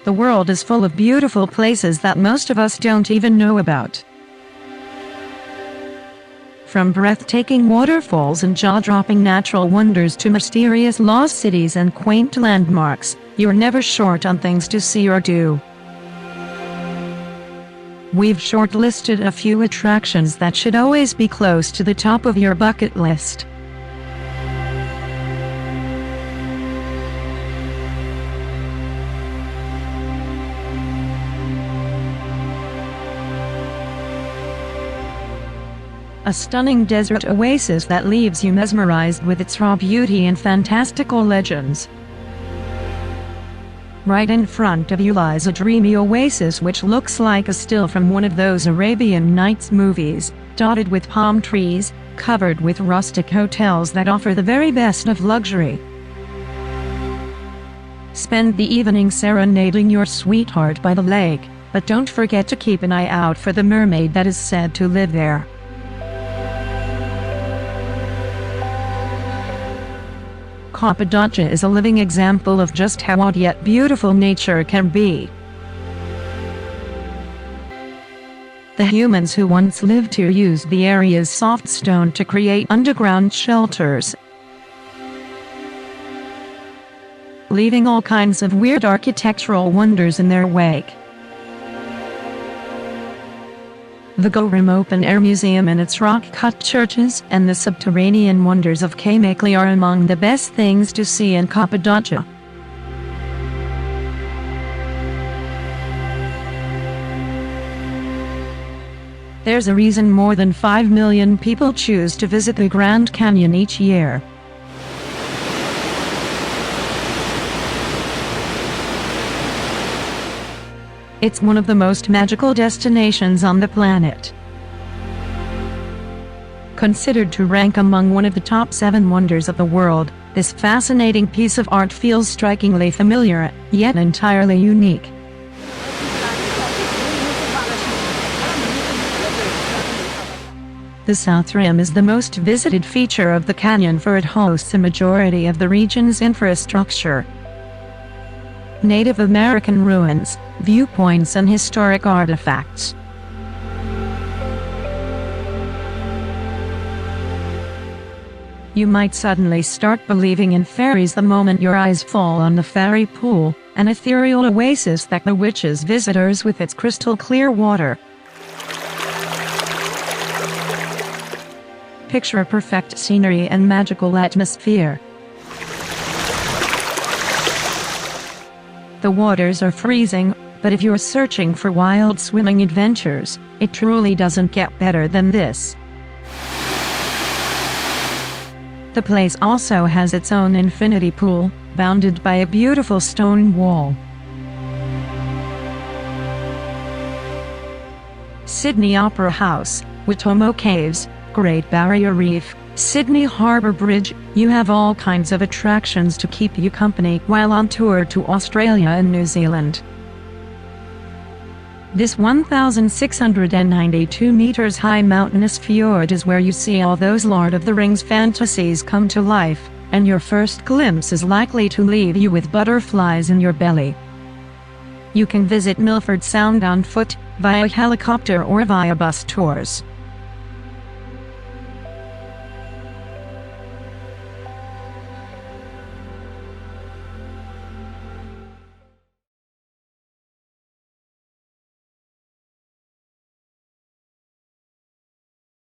The world is full of beautiful places that most of us don't even know about. From breathtaking waterfalls and jaw-dropping natural wonders to mysterious lost cities and quaint landmarks, you're never short on things to see or do. We've shortlisted a few attractions that should always be close to the top of your bucket list. A stunning desert oasis that leaves you mesmerized with its raw beauty and fantastical legends. Right in front of you lies a dreamy oasis which looks like a still from one of those Arabian Nights movies, dotted with palm trees, covered with rustic hotels that offer the very best of luxury. Spend the evening serenading your sweetheart by the lake, but don't forget to keep an eye out for the mermaid that is said to live there. Cappadocia is a living example of just how odd yet beautiful nature can be. The humans who once lived here used the area's soft stone to create underground shelters, leaving all kinds of weird architectural wonders in their wake. The Geographic open-air museum and its rock-cut churches and the subterranean wonders of Skye are among the best things to see in Cappadocia. There's a reason more than 5 million people choose to visit the Grand Canyon each year. It's one of the most magical destinations on the planet. Considered to rank among one of the top 7 wonders of the world, this fascinating piece of art feels strikingly familiar, yet entirely unique. The South Rim is the most visited feature of the canyon, for it hosts a majority of the region's infrastructure. Native American ruins, viewpoints and historic artifacts. You might suddenly start believing in fairies the moment your eyes fall on the fairy pool, an ethereal oasis that bewitches visitors with its crystal clear water. Picture a perfect scenery and magical atmosphere. The waters are freezing, but if you're searching for wild swimming adventures, it truly doesn't get better than this. The place also has its own infinity pool, bounded by a beautiful stone wall. Sydney Opera House, Watomo Caves, Great Barrier Reef, Sydney Harbour Bridge, you have all kinds of attractions to keep you company while on tour to Australia and New Zealand. This 1,692 meters high mountainous fjord is where you see all those Lord of the Rings fantasies come to life, and your first glimpse is likely to leave you with butterflies in your belly. You can visit Milford Sound on foot, via helicopter or via bus tours.